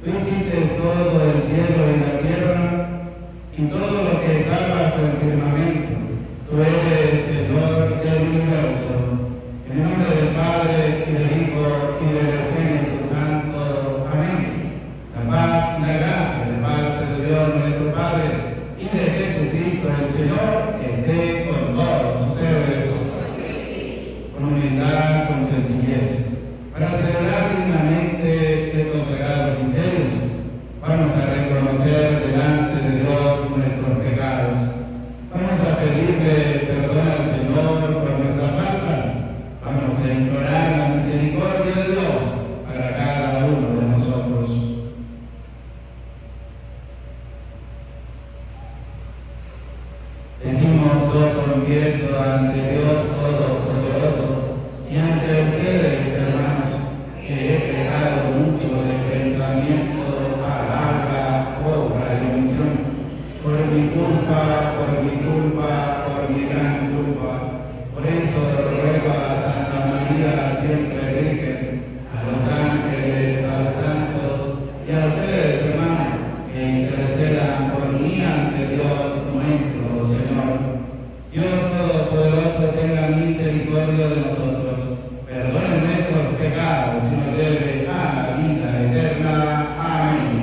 Tú hiciste todo el cielo y la tierra y todo lo que está bajo el firmamento. Tú eres Señor del universo. En el nombre del Padre, y del Hijo, y del Espíritu Santo. Amén. La paz y la gracia de parte de Dios nuestro Padre y de Jesucristo el Señor esté con todos ustedes. Con humildad, con sencillez. Para celebrar dignamente estos sagrados misterios, vamos a reconocer delante de Dios nuestros pecados. Vamos a pedirle perdón al Señor por nuestras faltas. Vamos a implorar la misericordia de Dios para cada uno de nosotros. Decimos: yo confieso ante Dios Todopoderoso y ante ustedes, hermanos, que he pecado mucho de pensamiento, palabra, obra y omisión, por mi culpa, por mi gran culpa. Por eso ruego a Santa María, siempre Virgen, a los ángeles, a los santos y a ustedes, hermanos, que intercedan por mí ante Dios nuestro Señor. Dios Todopoderoso tenga misericordia de nosotros, perdone nuestros pecados y nos lleve a la vida eterna. Amén.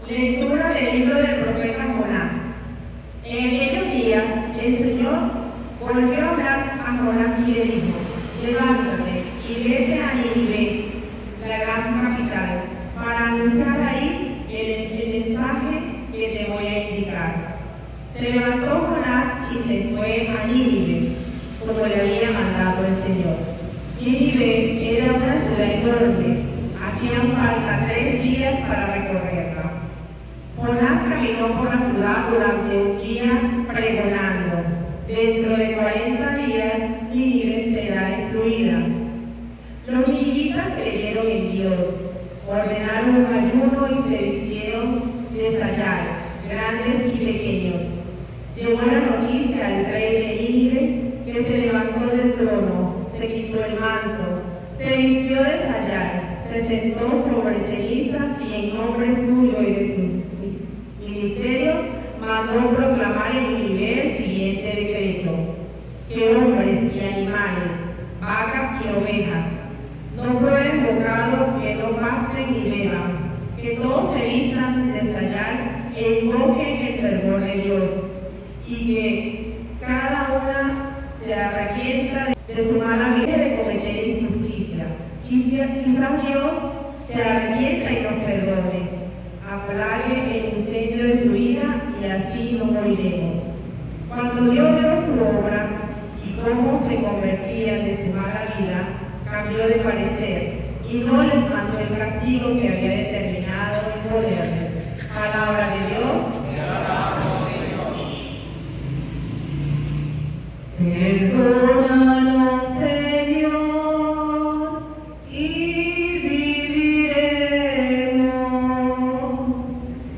Lectura del libro del profeta Jonás. En aquellos días el Señor volvió a hablar a Jonás y le dijo: levántate y vete a Nínive, la gran capital, para anunciar ahí el mensaje que te voy a indicar. Se levantó Jonás y se fue a Nínive, como le había mandado el Señor. Nínive era una ciudad enorme, hacían falta 3 días para recorrerla. Jonás caminó por la ciudad durante un día pregonando: dentro de 40 días Nínive será destruida. Los ninivitas creyeron en Dios, ordenaron un ayuno y se hicieron desayar, grandes y pequeños. Llegó la noticia al rey de Nínive encomendó sobre cenizas y en nombre suyo y de su ministerio mandó proclamar en Nínive el siguiente decreto: que hombres y animales, vacas y ovejas, no prueben bocado, que no pasten ni beban, que todos se vistan de sayal e invoquen el fervor de Dios, y que cada una se arrepienta de su mala vida de cometer injusticia. Quizás Dios se arrepienta y nos perdone, apague el incendio de su ira y así no moriremos. Cuando Dios vio su obra y cómo se convertía de su mala vida, cambió de parecer y no les mandó el castigo que había determinado imponerles. Palabra de Dios. Perdónanos, Señor, y viviremos.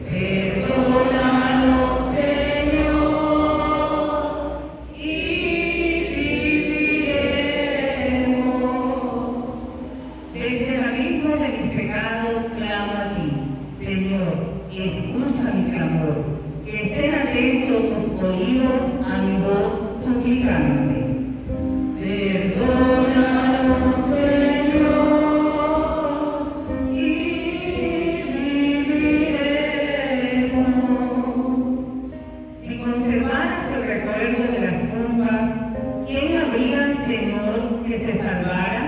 Perdónanos, Señor, y viviremos. Desde el abismo de mis pecados clamo a ti, Señor, escucha mi clamor. Que estén atentos tus oídos a mi voz suplicante. Perdónanos, Señor, y viviremos. Si conservaras el recuerdo de las tumbas, ¿quién habría, Señor, que se salvara?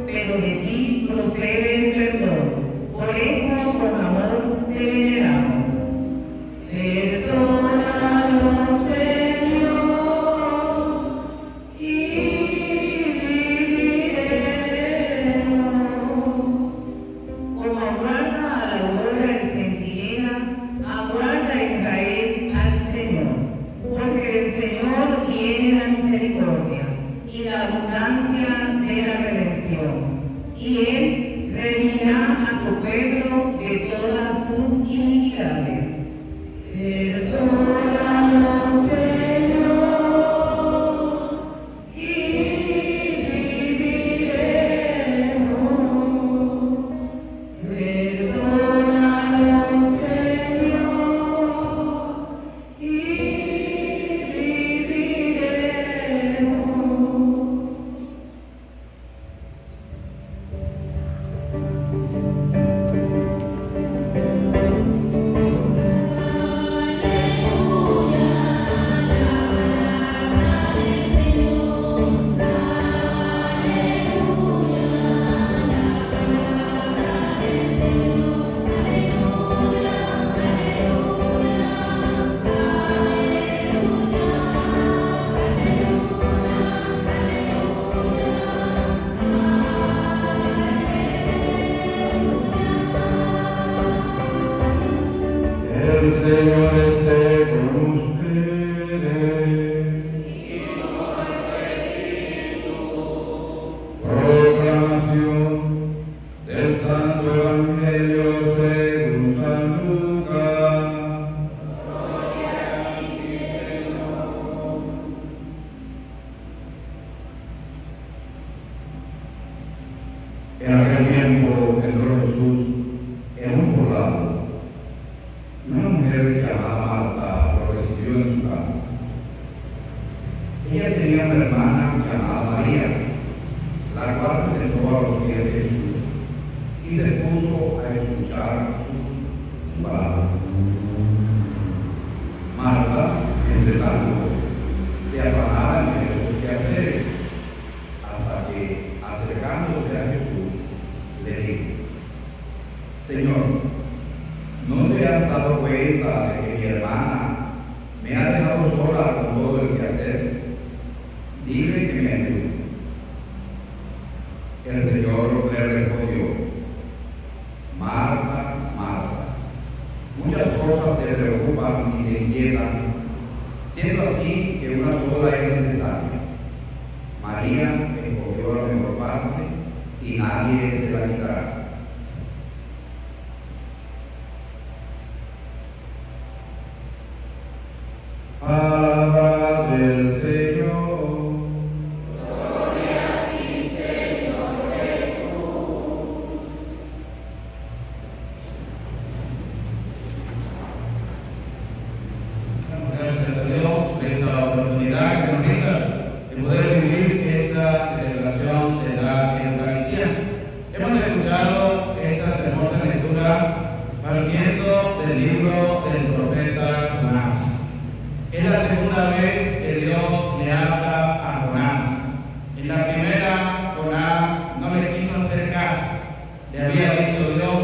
Pero de ti procede el perdón. Por eso, por amor, te veneramos. Perdónanos, Señor, y viviremos. Como aguarda a la aurora el centinela, aguarda Israel al Señor, porque el Señor tiene la misericordia y la abundancia de la redención, y Él redimirá a su pueblo de todas sus iniquidades. Perdónanos, Señor, y viviremos. Perdónanos, Señor, y viviremos. El Señor esté con ustedes. Proclamación del Santo Evangelio según San Lucas. En aquel tiempo entró Jesús en un poblado. Una mujer llamada Marta lo recibió en su casa. Ella tenía una hermana llamada María, la cual se sentó a los pies de Jesús y se puso a escuchar su palabra. Marta, entre tanto, se afanaba en los quehaceres, hasta que, acercándose a Jesús, le dijo: Señor, ¿no te has dado cuenta de que mi hermana me ha dejado sola con todo el quehacer? Dile que me ayude. El Señor le respondió: Marta, Marta, muchas cosas te preocupan y te inquietan, siendo así que una sola es necesaria. María escogió la mejor parte y nadie se la quitará. Palabra del Señor. Gloria a ti, Señor Jesús. habla a Jonás. En la primera, Jonás no le quiso hacer caso. Le había dicho Dios: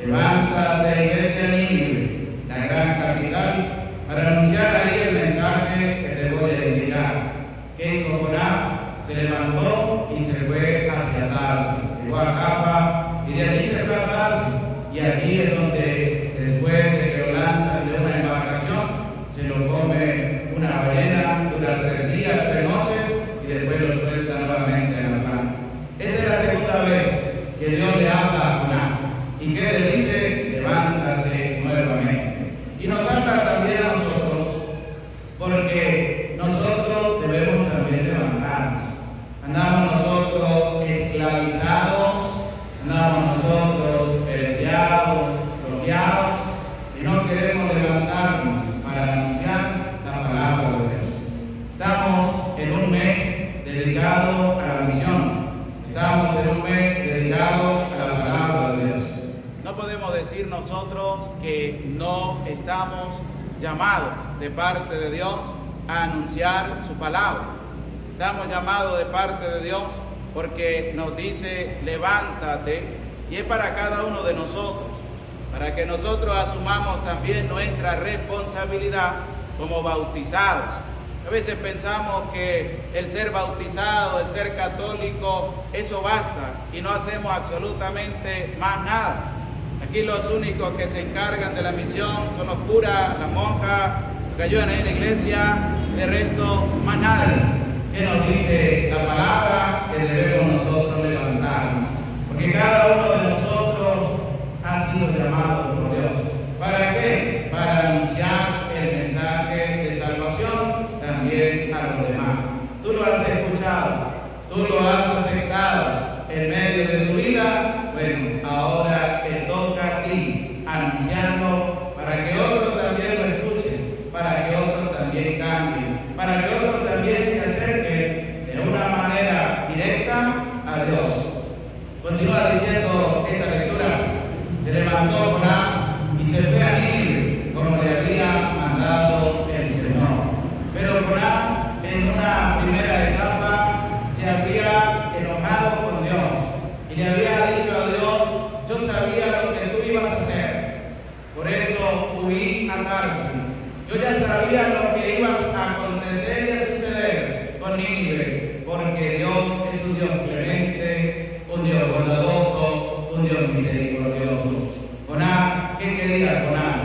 levántate y vete a Nínive, la gran capital, para anunciar ahí el mensaje que te voy a indicar. ¿Qué hizo Jonás? Se levantó y se fue hacia Tarsis. Llegó a Jaffa y de allí se fue a Tarsis. Y allí es donde, después de que lo lanzan de una embarcación, se lo come una ballena, dura 3 días, 3 noches, y después lo suelta nuevamente a la mar. Esta es la segunda vez que Dios le habla a Jonás. ¿Y qué le dice? Levántate nuevamente. Y nos habla también a nosotros, porque nosotros debemos también levantarnos. Andamos nosotros esclavizados, andamos nosotros pereciados, bloqueados, y no queremos levantarnos para anunciar la palabra de Dios. Estamos en un mes dedicado a la misión. Estamos en un mes dedicado a la palabra de Dios. No podemos decir nosotros que no estamos llamados de parte de Dios a anunciar su palabra. Estamos llamados de parte de Dios porque nos dice: levántate, y es para cada uno de nosotros, para que nosotros asumamos también nuestra responsabilidad como bautizados. A veces pensamos que el ser bautizado, el ser católico, eso basta y no hacemos absolutamente más nada. Aquí los únicos que se encargan de la misión son los curas, las monjas, que ayudan en la iglesia, de resto más nada. ¿Qué nos dice la palabra? Que debemos nosotros levantarnos, porque cada uno de nosotros ha sido llamado por Dios. ¿Para qué? Para anunciar el mensaje de salvación también a los demás. Tú lo has escuchado, tú lo has aceptado en medio de tu vida. Bueno, ahora te toca a ti anunciarlo para que otros también lo escuchen, para que otros también cambien, para que otros también se acerquen de una manera directa a Dios. Continúa diciendo esta lectura: se levantó Jonás y se fue a Nínive, como le había mandado el Señor. Pero Jonás, en una primera etapa, se había enojado con Dios y le había dicho a Dios: yo sabía lo que tú ibas a hacer, por eso huí a Tarsis. Yo ya sabía lo que iba a acontecer y a suceder con Nínive, porque Dios es un Dios clemente, un Dios bondadoso, un Dios misericordioso. Jonás, ¿qué quería Jonás?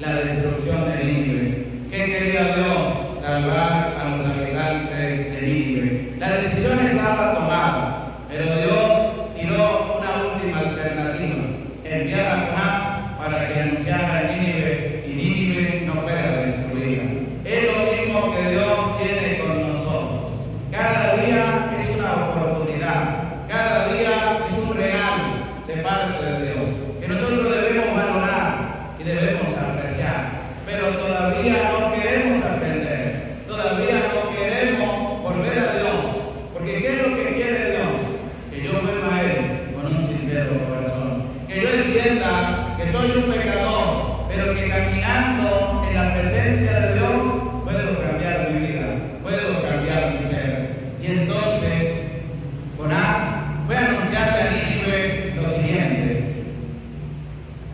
La destrucción de Nínive. ¿Qué quería Dios? Salvar a los habitantes de Nínive. La decisión estaba tomada, pero Dios tiró una última alternativa: enviar a Jonás para que anunciara en Nínive y Nínive no fuera destruida. Es lo mismo que Dios tiene con nosotros. Cada día es una oportunidad, cada día es un regalo de parte de Dios, que nosotros debemos valorar y debemos apreciar, pero todavía no queremos aprender, todavía no queremos volver a Dios, porque ¿qué es lo que quiere Dios? Que yo vuelva a Él con un sincero corazón, que yo entienda que soy un pecador, pero que caminando en la presencia de Dios puedo cambiar mi vida, puedo cambiar mi ser. Y entonces Jonás fue a anunciarle a Nínive lo siguiente: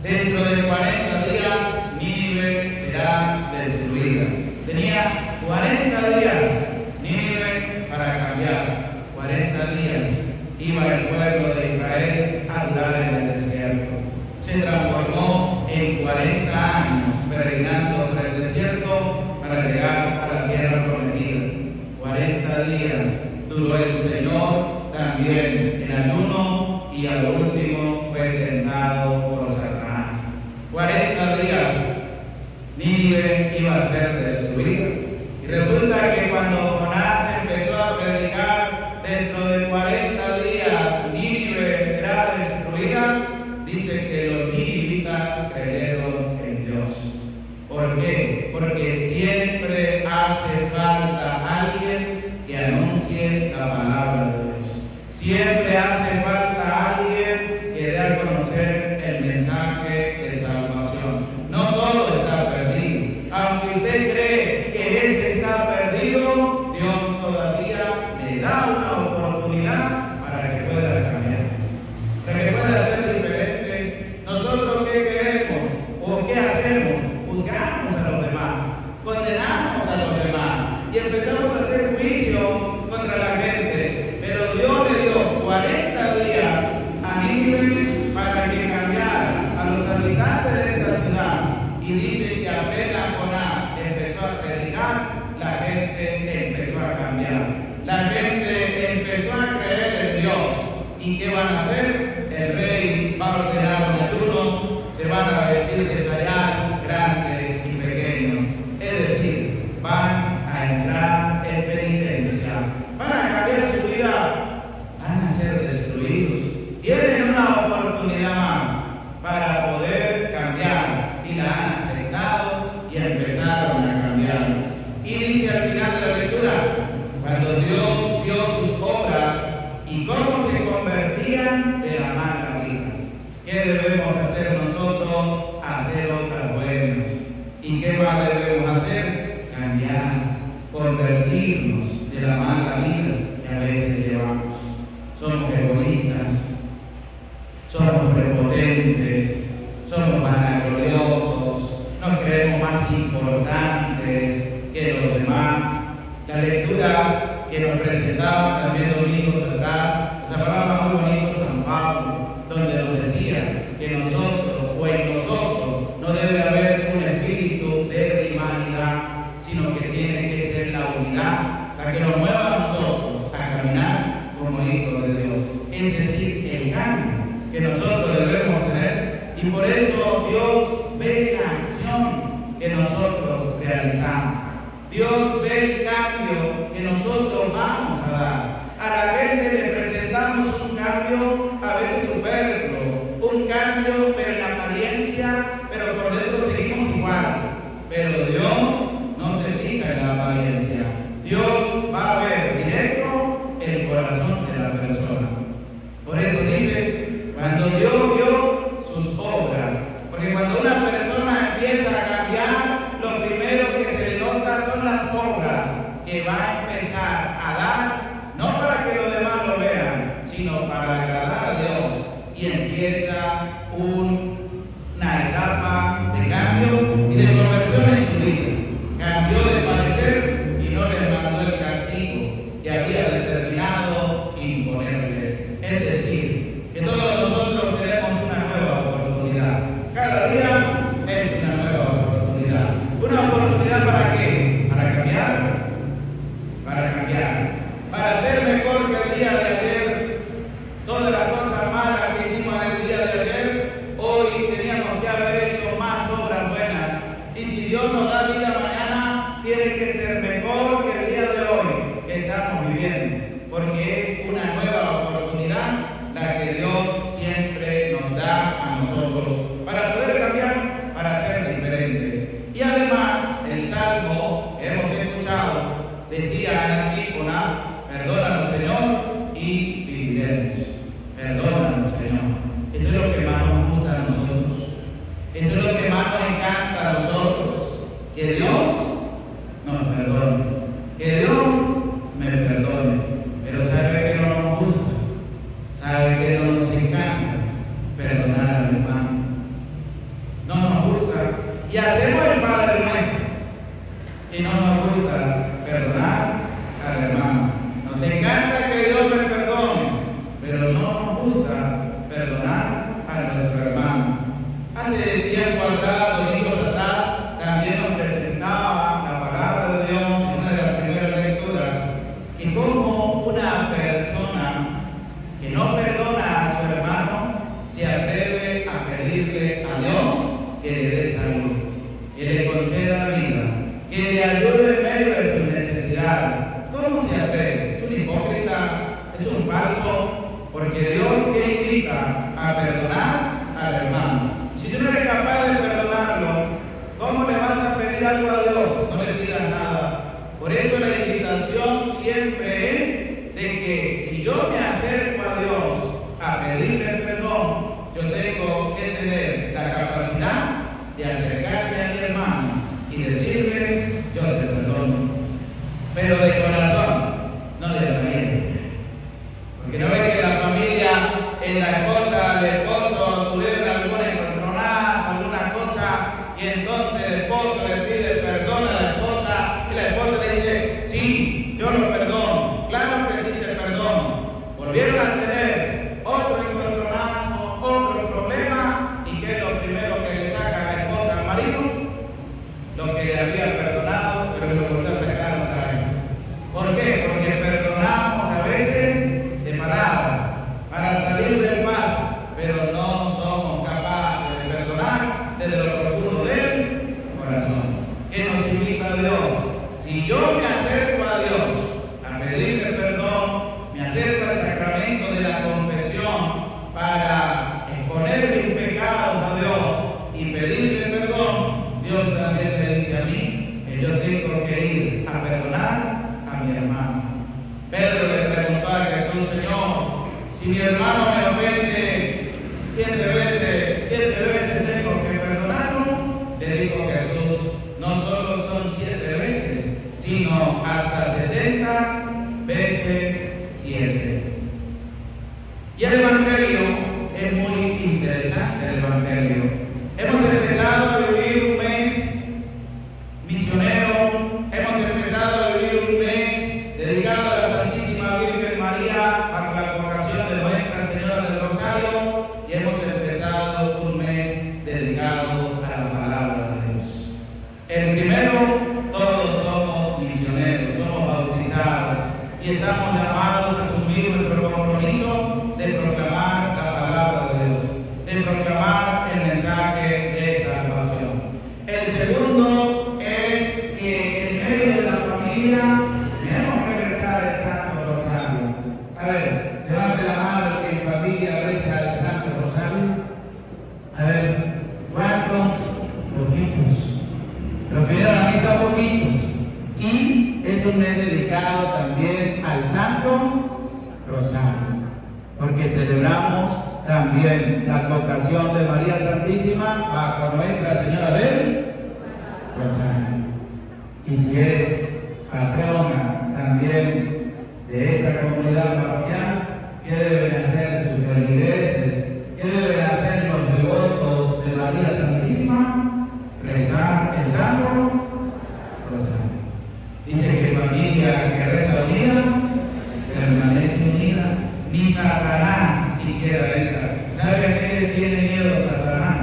dentro de 40 días Nínive será destruida. Tenía 40 días Nínive para cambiar. 40 días iba el pueblo de Israel a durar en el desierto. Se transformó en 40 años peregrinando por el desierto para llegar a la tierra prometida. 40 días duró el Señor también en ayuno, y a lo último fue tentado por Satanás. 40 días Nínive iba a ser destruida. Y resulta que cuando Jonás empezó a predicar: dentro de 40 días Nínive será destruida, dice que los ninivitas creyeron en Dios. ¿Por qué? Porque siempre hace falta alguien que anuncie la palabra de Dios. Siempre hace falta alguien que dé a conocer el mensaje de salvación. No todo está perdido. Aunque usted cree que ese está perdido, Dios todavía La gente empezó a creer en Dios. ¿Y qué van a hacer? El rey va a ordenar un ayuno, se van a vestir de sayal, grandes y pequeños. Es decir, van a entrar en penitencia, van a cambiar su vida, van a ser destruidos. Tienen una oportunidad más para poder cambiar y la han aceptado y empezaron a cambiar. Y dice al final de la lectura, cuando Dios vio sus obras y cómo se convertían de la mala vida. ¿Qué debemos hacer nosotros? Hacer obras buenas. ¿Y qué más debemos hacer? Cambiar, convertirnos de la mala vida que a veces llevamos. Somos egoístas, somos prepotentes, somos vanagloriosos, nos creemos más importantes que los demás. Las lecturas que nos presentaban también domingos atrás, nos hablaba muy bonito San Pablo, donde nos decía que nosotros o en nosotros no debe haber un espíritu de rivalidad, sino que tiene que ser la unidad la que nos mueva a nosotros a caminar como hijos de Dios. Es decir, el cambio que nosotros debemos tener, y por eso Dios ve la acción que nosotros realizamos. Dios ve el cambio que nosotros vamos a dar. A la gente le presentamos un cambio a veces superfluo, un cambio pero en apariencia, pero por dentro seguimos igual. Pero Dios no se fija en la apariencia. Dios va a ver directo el corazón de la persona. Por eso dice, cuando Dios vio sus obras, porque cuando una persona empieza a cambiar, lo primero que se le nota son las obras que va a empezar a dar, no para que los demás lo vean, sino para agradar a Dios. Y empieza una etapa de cambio y de conversión en su vida. Cambió de parecer y no les mandó el castigo que había determinado imponerles. Es decir, que todos nosotros tenemos una nueva oportunidad. Cada día es una nueva oportunidad. ¿Una oportunidad para qué? Para cambiar. Para cambiar. Para ser mejor que el día de ayer. Todas las cosas malas que hicimos en el día de ayer, hoy teníamos que haber hecho más obras buenas. Y si Dios nos da vida mañana, tiene que ser mejor que el día de hoy que estamos viviendo. Porque es una nueva oportunidad la que Dios siempre nos da a nosotros para poder cambiar, para ser diferente. Y además, el Salmo que hemos escuchado decía en la antífona, perdónanos Señor y viviremos. Perdónanos Señor. Eso es lo que más nos gusta a nosotros. Eso es lo que más nos encanta a nosotros. Que Dios nos perdone. Que Dios me perdone. Pero sabe que no nos gusta. Sabe que no nos encanta perdonar al hermano. No nos gusta. Y hacemos el Padre Nuestro. Y no nos gusta perdonar al hermano. Nos encanta que Dios me perdone, pero no nos gusta perdonar a nuestro hermano. Hace tiempo atrás, domingos atrás, también nos presentaba la palabra de Dios en una de las primeras lecturas, y cómo una persona que no perdona a su hermano se atreve a pedirle a Dios que le dé salud, que le conceda vida, que le ayude en medio de sus necesidades. ¿Cómo se atreve? Es un hipócrita, es un falso, porque Dios que invita a perdonar al hermano. Si tú no eres capaz de perdonarlo, ¿cómo le vas a pedir algo a Dios? No le pidas nada. Por eso la invitación siempre es de que si yo me acerco a Dios a pedirle perdón, yo tengo que tener la capacidad de acercarme a mi hermano y decirle, yo te perdono, pero de corazón, no de apariencia. Porque no ves que la familia, en la esposa, el esposo Si mi hermano me ofende 7 veces tengo que perdonarlo, le dijo Jesús, no solo son 7 veces, sino hasta 70 veces 7. Y el Evangelio es muy interesante, el Evangelio. Hemos empezado a vivir un mes misionero, hemos empezado a vivir un mes dedicado a la Santísima Virgen María bajo la vocación de Nuestra Señora del Rosario, y hemos empezado un mes dedicado a la palabra de Dios. El primero, todos somos misioneros, somos bautizados y estamos llamados a asumir nuestro compromiso de proclamar la palabra de Dios, de proclamar el mensaje de salvación. El segundo es que en medio de la familia tenemos que rezar el Santo Rosario. A ver, levante la mano que en familia reza el Santo Rosario. A ver, ¿cuántos? Poquitos. Los que vinieron a la misa, poquitos. Y es un mes dedicado también al Santo Rosario, porque celebramos también la advocación de María Santísima bajo Nuestra Señora del Rosario. Y si es patrona también de esta comunidad parroquial, ¿qué deben hacer sus feligreses? ¿Qué deben hacer los devotos de María Santísima? Rezar el Santo Rosario. Dice que familia que reza unida permanece unida. Ni Satanás siquiera entra. ¿Sabe a qué le tiene miedo Satanás?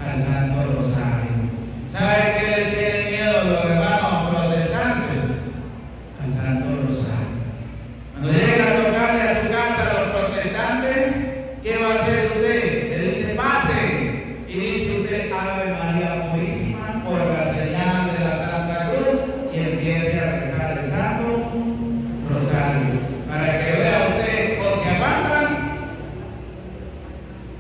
Al Santo Rosario. ¿Sabe a qué le tienen miedo los hermanos protestantes? Al Santo Rosario. Cuando lleguen a tocarle a su casa a los protestantes, ¿qué va a hacer usted? Le dice, pase. Y dice usted, Ave María Purísima, por la señal de la Santa Cruz, y empiece a rezar el Santo Rosario. Para que vea usted, o se aguantan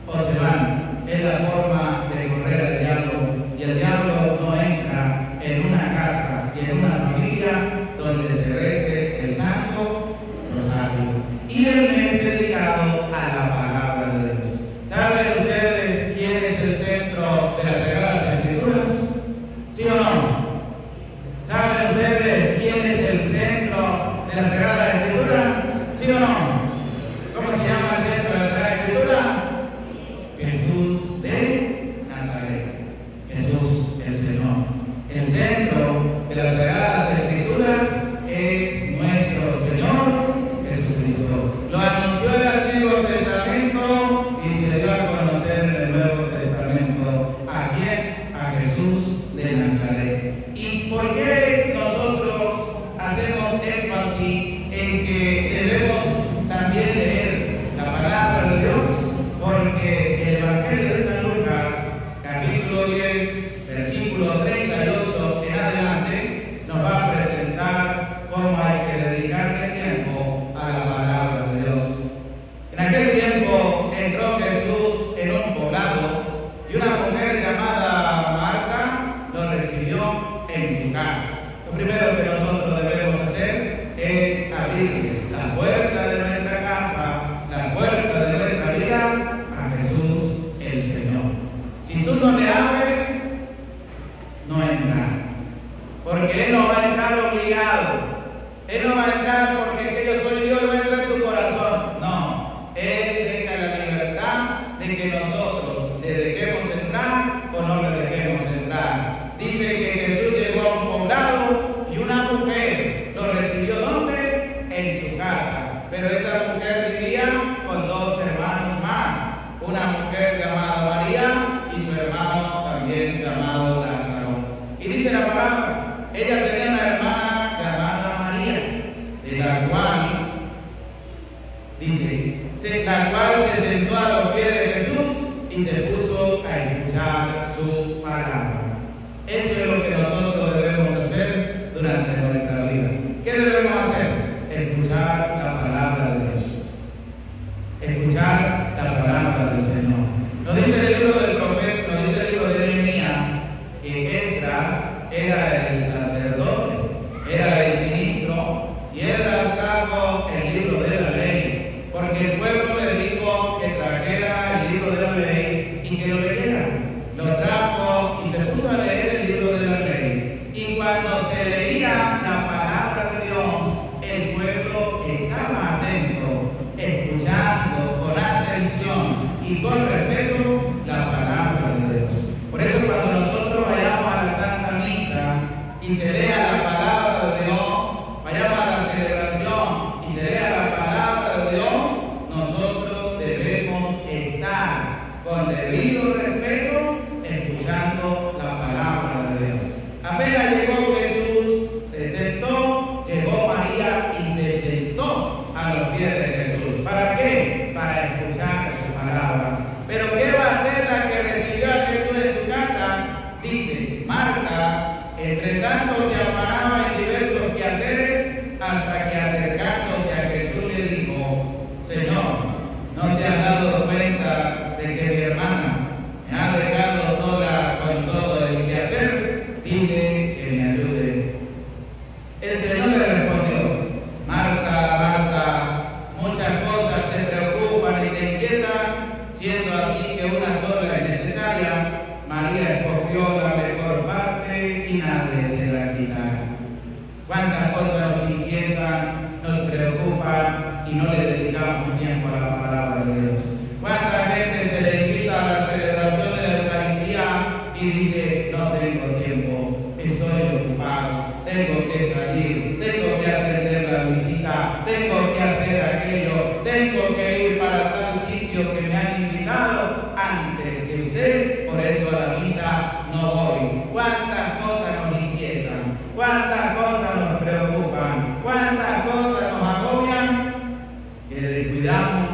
o se van. Es la forma de correr al diablo. Y el diablo no entra en una casa y en una familia donde se rece el Santo Rosario. Y el mes dedicado a la palabra de Dios. ¿Saben ustedes quién es el centro de las Sagradas Escrituras? ¿Sí o no? ¿Saben ustedes quién es el centro de la Sagrada Escritura? ¿Sí o no? ¿Cómo se llama el centro de la Sagrada Escritura? Jesús de Nazaret. Jesús el Señor. El centro de las Sagradas Escrituras es nuestro Señor Jesucristo. Lo anunció el Antiguo Testamento y se dio a conocer en el Nuevo Testamento. ¿A quién? A Jesús de Nazaret. ¿Y por qué nosotros hacemos énfasis en que debemos también leer la palabra de Dios? Porque el Evangelio de San Lucas, capítulo 10, versículo 38 en adelante, nos va a presentar cómo hay que dedicarle tiempo a la palabra de Dios. En aquel tiempo entró Jesús en un poblado y una mujer llamada Marta lo recibió en su casa. Lo primero que nosotros debemos hacer es abrir la puerta de nuestra casa, la puerta de nuestra vida a Jesús el Señor. Si tú no le abres, no entra. Porque Él no va a entrar obligado. Él no va a entrar porque que yo soy Dios y va a entrar en tu corazón. No. Él deja la libertad de que nosotros le dejemos entrar o no le dejemos entrar. Dice que Jesús llegó a un poblado y una mujer lo recibió ¿dónde? En su casa. Pero esa mujer vivía con 2 hermanos más. Una mujer llamada María y su hermano también llamado Lázaro. Y dice la palabra, ella tenía una hermana llamada María, de la cual, dice, la cual se sentó a los pies de Jesús y se puso a escuchar su palabra. Eso es lo que nosotros debemos hacer durante nuestra vida. ¿Qué debemos hacer? Escuchar la palabra de Dios. Escuchar la palabra del Señor. Nos dice el libro del profeta, nos dice el libro de Nehemías, que Esdras era el sacerdote, era el ministro, y Esdras trajo el libro de la ley, porque el pueblo le dijo y con respeto la palabra de Dios. Por eso cuando nosotros vayamos a la Santa Misa y se lea la palabra de Dios, vayamos a la celebración y se lea la palabra de Dios, nosotros debemos estar con debido respeto escuchando la palabra de Dios. Apenas llegó Jesús, se sentó, llegó María y se sentó a los pies de Jesús. ¿Para qué? Para escuchar su palabra. Pero ¿qué va a hacer la que recibió a Jesús en su casa? Dice, Marta, entre tanto se afanaba en diversos quehaceres, hasta que acercándose a Jesús le dijo, Señor, ¿no te has dado cuenta de que mi hermana me ha dejado sola con todo el quehacer? Dile que me ayude. El Señor le respondió, Marta, Marta, muchas cosas te preocupan y te inquietan, siendo así que una sola es necesaria. María escogió la mejor parte y nadie se la quitará. ¿Cuántas cosas nos inquietan, nos preocupan y no le dedicamos tiempo a la palabra de Dios? ¿Cuánta gente se le invita a la celebración de la Eucaristía y dice, no tengo tiempo, estoy ocupado, tengo que salir, tengo que atender la visita, tengo que hacer aquello, tengo que ir para tal sitio que me han invitado antes que usted, por eso a la misa no voy? ¿Cuántas cosas nos inquietan? ¿Cuántas cosas nos preocupan? ¿Cuántas cosas nos agobian? Que descuidamos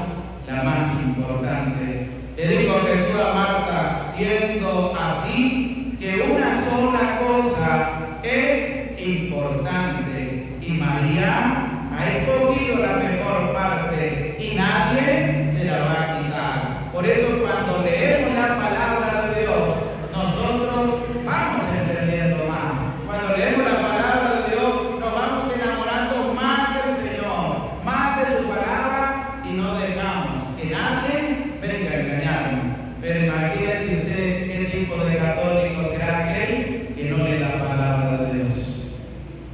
la más importante. Le dijo Jesús a Marta, siendo así que una sola cosa es importante y María ha escogido la mejor parte y nadie se la va a quitar. Por eso cuando leemos la palabra de Dios, nosotros vamos entendiendo más. Cuando leemos la palabra de Dios, nos vamos enamorando más del Señor, más de su palabra y no dejamos que nadie venga a engañarnos. Pero imagínese usted qué tipo de católico será aquel que no lee la palabra de Dios.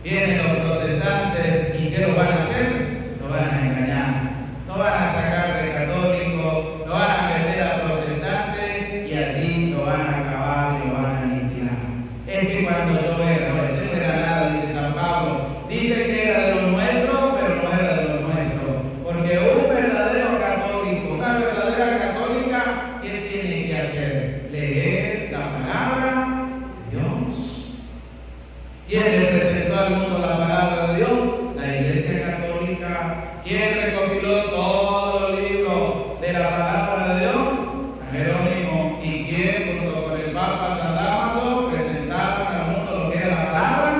Vienen los protestantes y ¿qué lo van a hacer? Lo van a engañar. No van a sacar de católico, lo van a meter a protestante y allí lo van a acabar y lo van a aniquilar. Es que cuando yo era, no, ese no era nada, dice San Pablo. Dice que era de lo nuestro, pero no era de lo nuestro. Porque un verdadero católico, una verdadera católica, ¿qué tiene que hacer? Leer la palabra de Dios. ¿Quién le presentó al mundo la palabra de Dios? La Iglesia Católica. ¿Quién recopiló todos los libros de la palabra de Dios? San Jerónimo. ¿Y quién, junto con el Papa San Dámaso, presentaron al mundo lo que era la palabra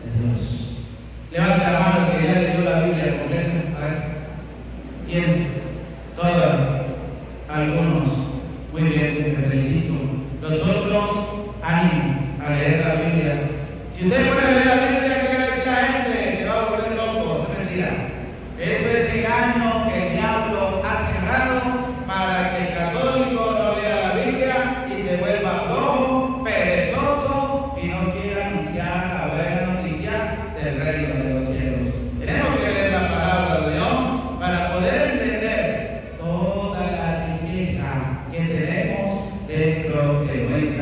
de Dios? Levante la mano que ya leyó la Biblia completa. A ver. ¿Quién? Todas. Algunos. Muy bien, te felicito. Los otros, ánimo a leer la Biblia. Si usted puede leer la Biblia, ¿qué va a decir la gente? Se va a volver loco, eso es mentira. Eso es engaño que el diablo ha cerrado para que el católico no lea la Biblia y se vuelva flojo, perezoso y no quiera anunciar la buena noticia del reino de los cielos. Tenemos que leer la palabra de Dios para poder entender toda la riqueza que tenemos dentro de nuestra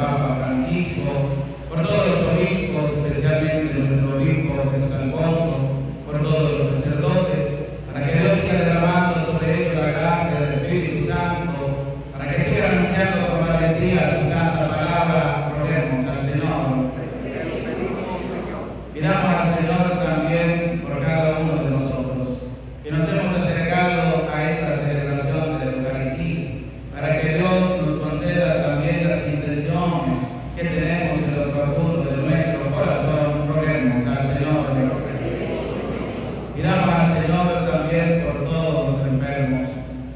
Papa Francisco, por todos los obispos, especialmente nuestro obispo Jesús Alfonso, por todos los sacerdotes, para que Dios siga derramando sobre ellos la gracia del Espíritu Santo, para que sigan anunciando con valentía su santa palabra. Roguemos al Señor. Pidamos al Señor también por cada uno de nosotros, que nos hemos acercado a esta celebración de la Eucaristía, para que Dios nos conceda también las intenciones que tenemos en lo profundo de nuestro corazón. Roguemos al Señor. Pidamos al Señor también por todos los enfermos,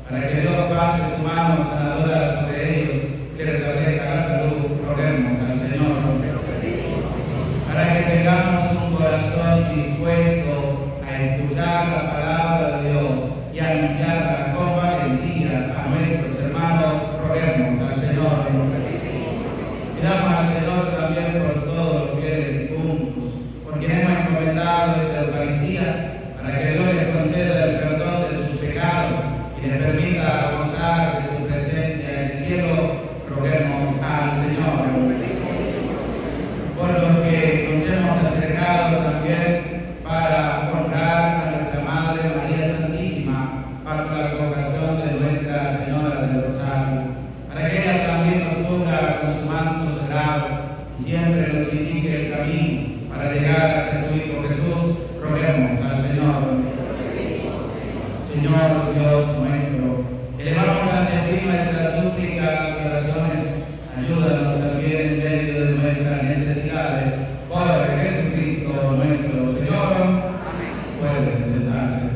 para que Dios pase su mano sanadora sobre ellos y les restablezca la salud. Roguemos al Señor. Para que tengamos un corazón dispuesto a escuchar la palabra de Dios y a anunciarla con valentía a nuestros hermanos. Roguemos al Señor. Pidamos al Señor también por todos los fieles difuntos, por quienes hemos encomendado esta Eucaristía, para que Dios les conceda el perdón de sus pecados y les permita gozar de su presencia en el cielo. Roguemos al Señor. Por los que nos hemos acercado también para honrar a nuestra Madre María Santísima, bajo la advocación de Nuestra Señora del Rosario, para que ella también nos cubra con su manto sagrado y siempre nos indique el camino para llegar hacia su Hijo Jesús. Roguemos al Señor. Señor Dios nuestro, elevamos ante ti nuestras súplicas y oraciones. Ayúdanos también en medio de nuestras necesidades. Por Jesucristo nuestro Señor. Amén. Pueden sentarse.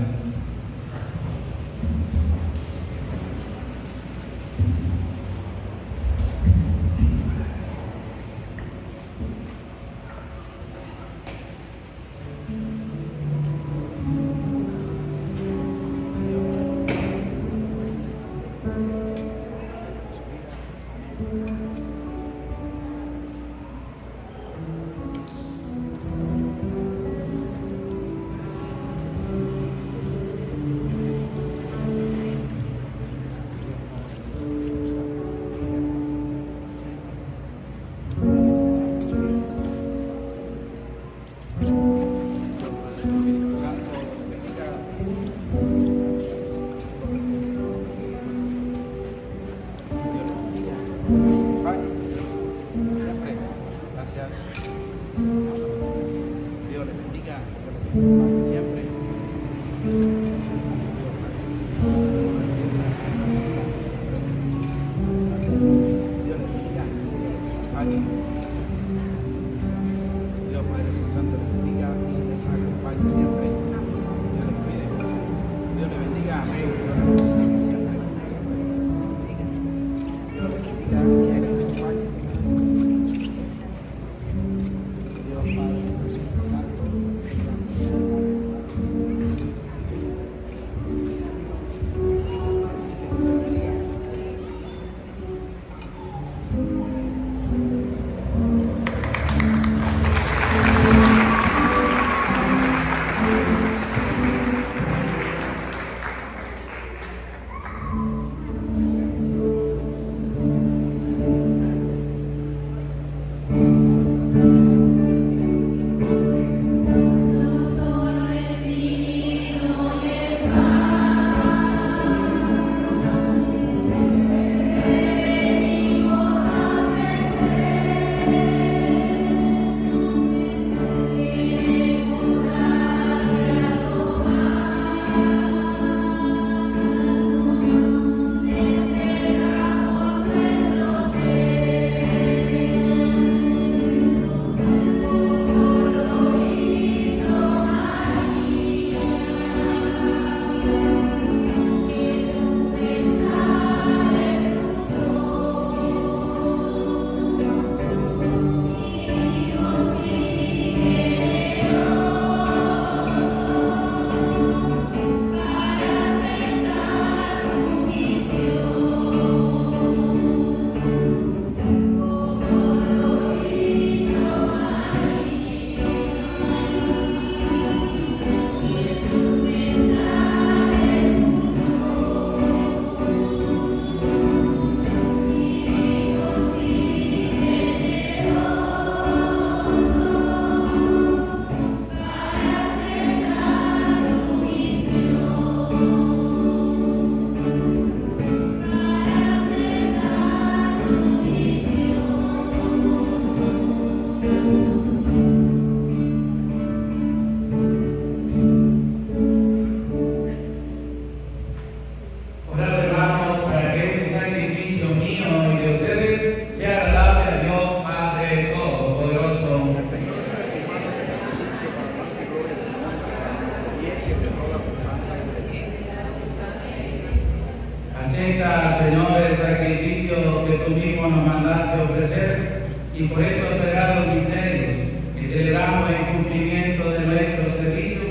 mandaste ofrecer, y por estos sagrados misterios que celebramos en cumplimiento de nuestro servicio,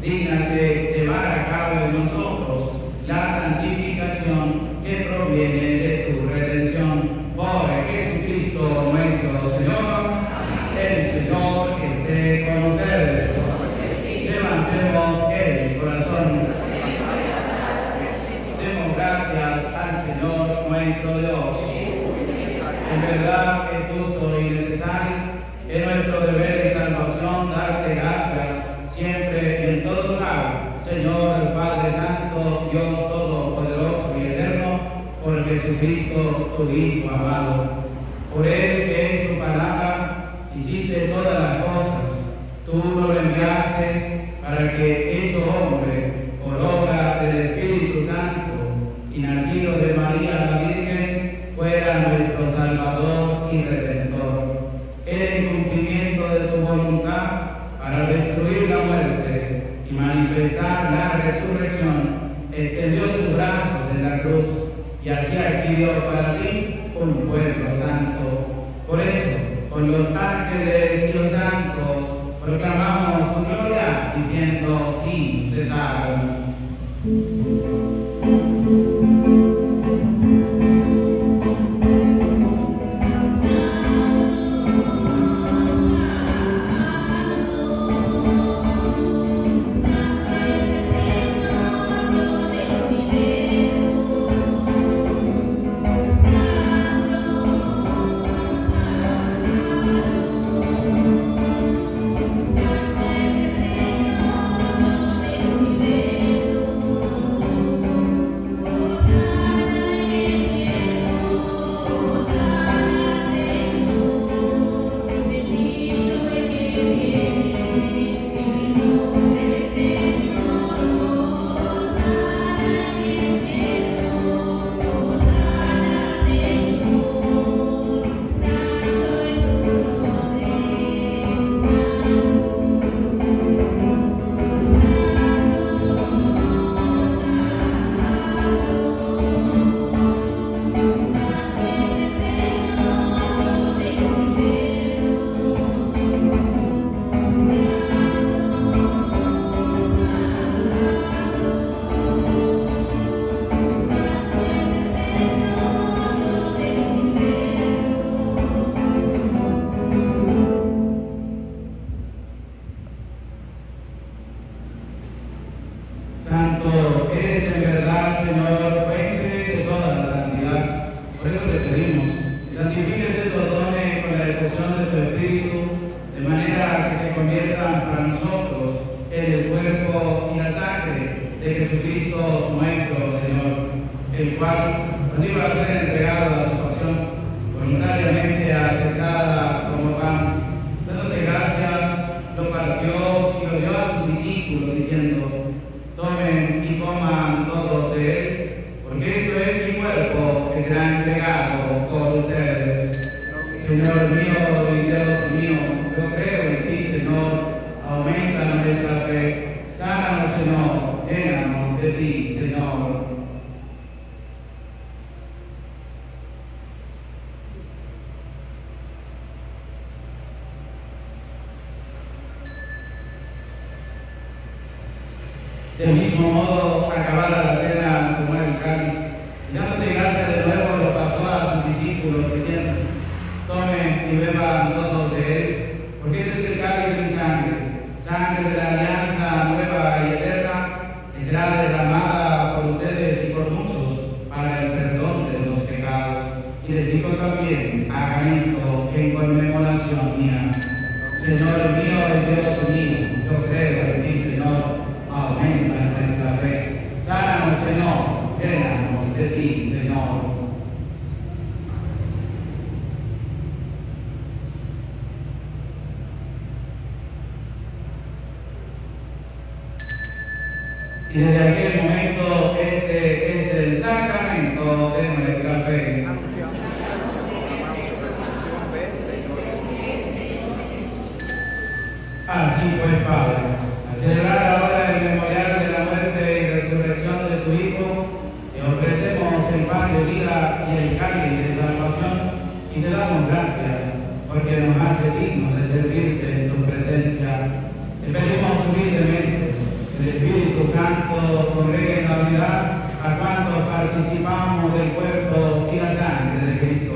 dígnate llevar a cabo en nosotros la santificación que proviene de tu redención. Por Jesucristo nuestro Señor. El Señor esté con ustedes. Levantemos el corazón. Demos gracias al Señor nuestro Dios. En verdad es justo y necesario, es nuestro deber y salvación darte gracias siempre y en todo lugar, Señor, el Padre Santo, Dios Todopoderoso y Eterno, por Jesucristo, tu Hijo amado. Por Él, que es tu palabra, hiciste todas las cosas. Tú nos lo enviaste para que, hecho hombre, por obra del Espíritu Santo y nacido de María la Virgen, fuera nuestro Salvador y Redentor. Él, en cumplimiento de tu voluntad, para destruir la muerte y manifestar la resurrección, extendió sus brazos en la cruz y así adquirió para ti un pueblo santo. Por eso, con los ángeles y los santos, proclamamos tu gloria, diciendo sin cesar. Santo eres en verdad, Señor, fuente de toda la santidad. Por eso te pedimos, que santifiques estos dones con la efusión de tu Espíritu, de manera que se conviertan para nosotros en el cuerpo y la sangre de Jesucristo nuestro Señor, el cual, cuando iba a ser entregado a su pasión, voluntariamente aceptada como pan, dándote gracias, lo partió y lo dio a sus discípulos, diciendo: tomen y coman todos de él, porque esto es mi cuerpo que será entregado por ustedes. Señor mío y Dios mío, yo creo en ti, Señor, aumenta nuestra fe. Sánanos, Señor, llénanos de ti, Señor. Del mismo modo, acabada la cena, tomó el cáliz, y dándote gracias de nuevo, lo pasó a sus discípulos, diciendo: tomen y beban todos de él, porque este es el cáliz de mi sangre, sangre de la alianza nueva y eterna, que será derramada por ustedes y por muchos para el perdón de los pecados. Y les dijo también: hagan esto en conmemoración mía. Señor mío y Dios mío, yo creo en ti, Señor, aumenta nuestra fe. Sánanos, Señor, llénanos de ti, Señor. Y desde aquel momento, este es el sacramento de nuestra fe. Así pues, Padre, al celebrar ahora el memorial de la muerte y resurrección de tu Hijo, te ofrecemos el pan de vida y el cáliz de salvación, y te damos gracias porque nos hace dignos de servirte en tu presencia. Te pedimos humildemente que el Espíritu Santo congregue en la unidad a cuantos participamos del cuerpo y la sangre de Cristo.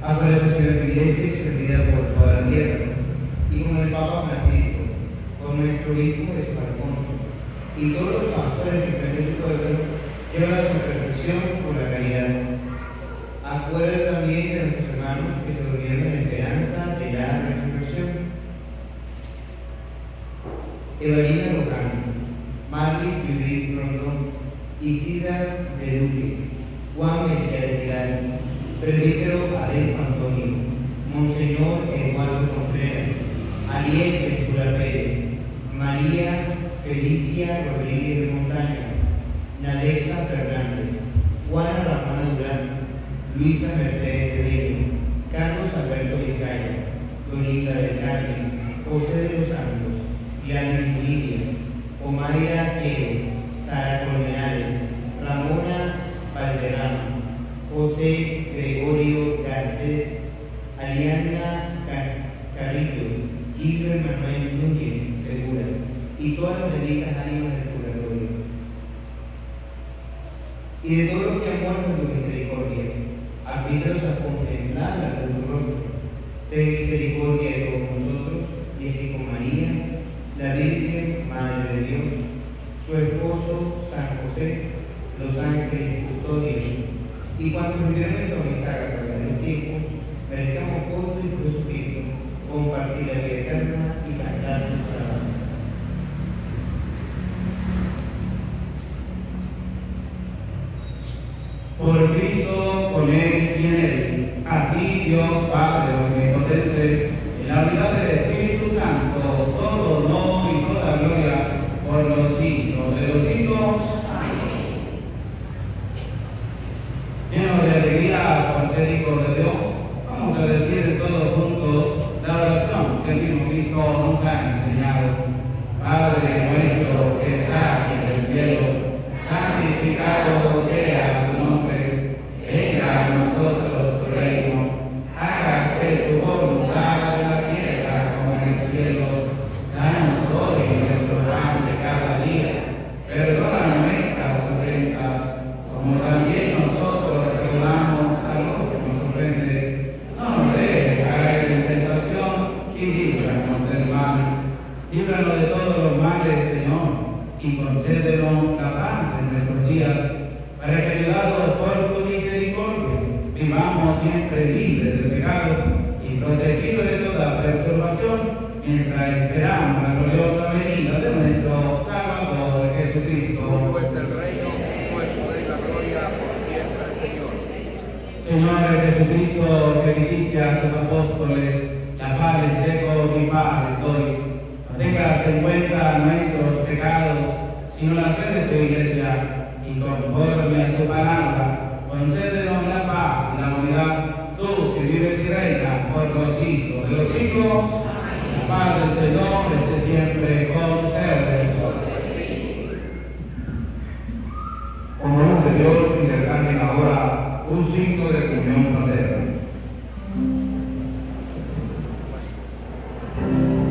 Acuérdate de tu iglesia extendida por toda la tierra, y con el Papa Francisco, con nuestro hijo Alfonso, y todos los pastores que están en tu pueblo, lleva a su perfección por la caridad. Acuérdate también de nuestros hermanos que se durmieron en esperanza de la resurrección. Evalina Locano, Marlis Judith Rondón, Isidra Beluque, Juan Melquiades Vidal, Presbítero Adolfo Antonio, Monseñor Eduardo Contreras, Ariel Ventura Pérez, María Felicia Rodríguez de Montaño, Nalesa Fernández, Juana Ramona Durán, Luisa Mercedes Cedeño, Carlos Alberto Vizcaya, Dorinda del Carmen, José de los Santos, Gladys Lidia, Omaira Quero, Sara Colmenares, Ramona Valderrama, José Gregorio Garcés, Ariana Carrillo, Gilbert Manuel Núñez Segura, y todas las benditas ánimas del purgatorio. Y de todos los que han muerto en tu misericordia, admítelos a contemplar la luz de tu rostro. Ten misericordia de todos nosotros, y así con María, la Virgen, Madre de Dios, su esposo San José, los ángeles custodios, y cuando vivieron en tu amistad a través de los tiempos, merezcamos por tu Hijo Jesucristo compartir la vida eterna y cantar nuestra alabanza. Por Cristo, con Él y en Él, a ti, Dios Padre omnipotente, en la unidad del Espíritu Santo, todo honor y toda gloria por los siglos de los siglos. Amén. Lleno de alegría por ser hijo de Dios, vamos a decir todos juntos la oración que el mismo Cristo nos ha enseñado. Padre nuestro que estás en el cielo, santificado sea tu nombre, venga a nosotros tu reino, hágase tu voluntad en la tierra como en el cielo. Danos hoy nuestro pan de cada día, perdona nuestras ofensas, como también nosotros perdonamos a los que nos ofenden. No nos dejes caer en tentación y líbranos del mal. Líbranos de todos los males, Señor, y concédenos la paz en nuestros días, para que, ayudados por tu misericordia, vivamos siempre libres del pecado y protegidos de toda perturbación, mientras esperamos la gloriosa venida de nuestro Salvador Jesucristo. Pues el reino, el poder y la gloria por siempre, Señor. Señor Jesucristo, que dijiste a tus apóstoles, la paz les dejo, mi paz les doy. No tengas en cuenta nuestros pecados, sino la fe de tu iglesia, y conforme a tu palabra, concédenos la paz y la unidad, tú que vives y reinas por los siglos de los siglos. La paz del Señor esté siempre con ustedes. Como luz de Dios, intercambien ahora un signo de comunión fraterna. Thank you.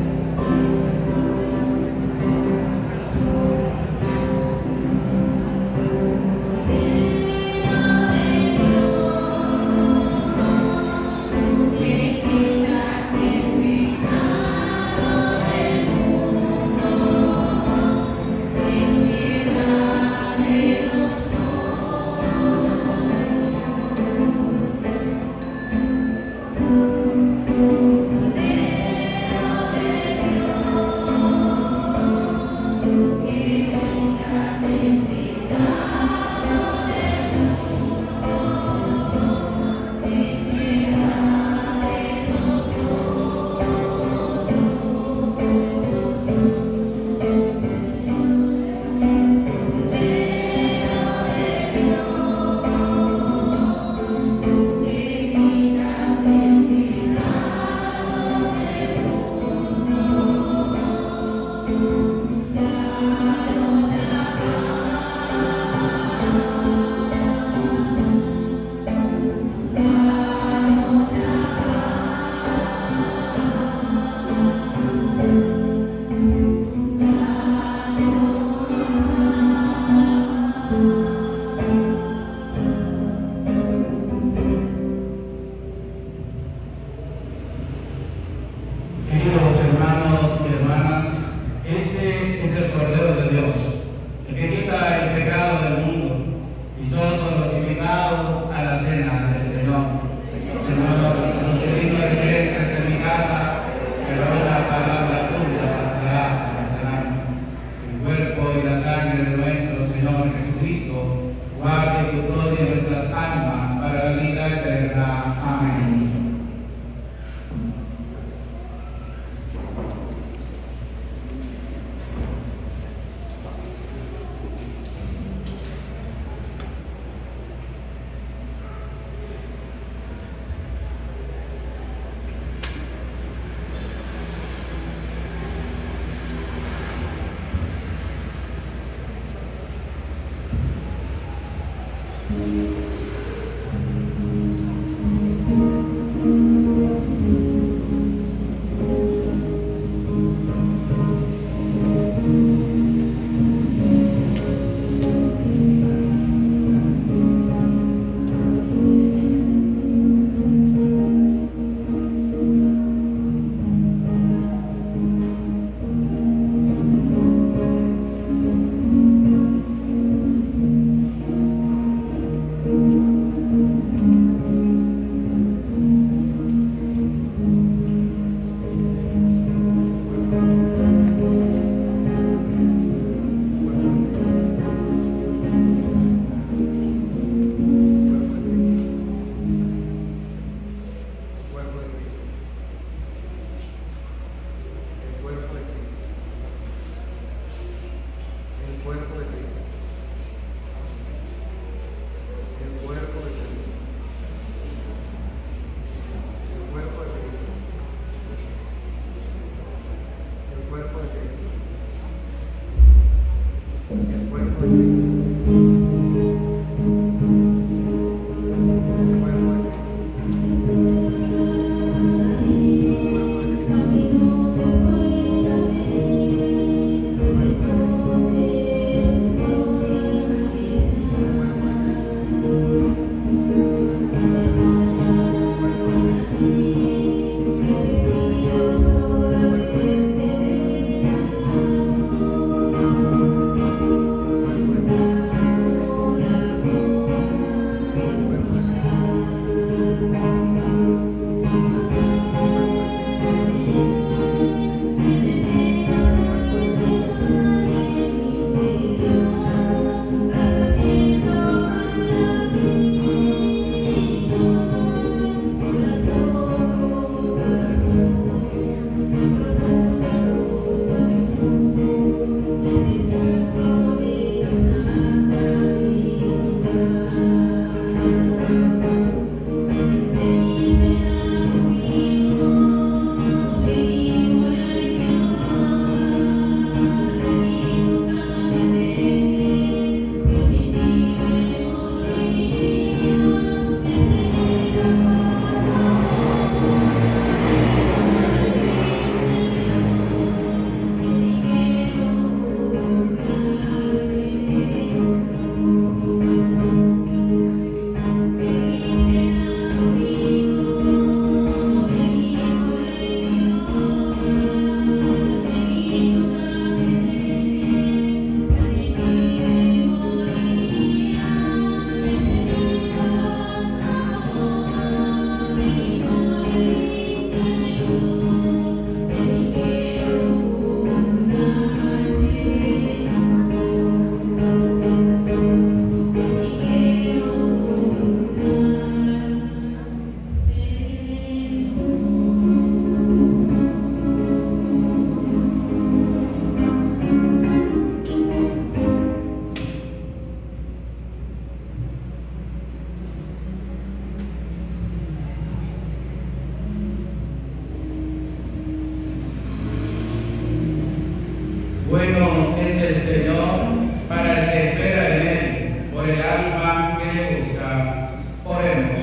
Bueno es el Señor para el que espera en Él, por el alma que le busca. Oremos.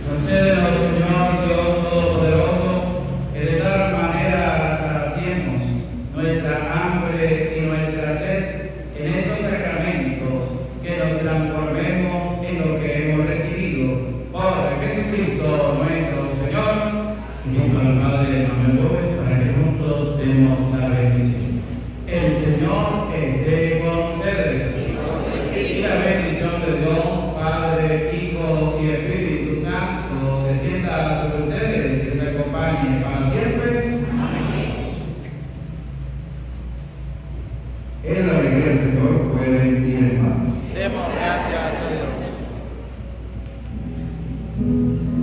Concédenos, Señor Dios Todopoderoso, que de tal manera saciemos nuestra hambre y nuestra sed en estos sacramentos, que nos transformemos en lo que hemos recibido por Jesucristo nuestro Señor. Junto al Padre Manuel López para que juntos demos la bendición. El Señor esté con ustedes. Y la bendición de Dios, Padre, Hijo y Espíritu Santo, descienda sobre ustedes y les acompañe para siempre. En la alegría del Señor pueden ir en paz.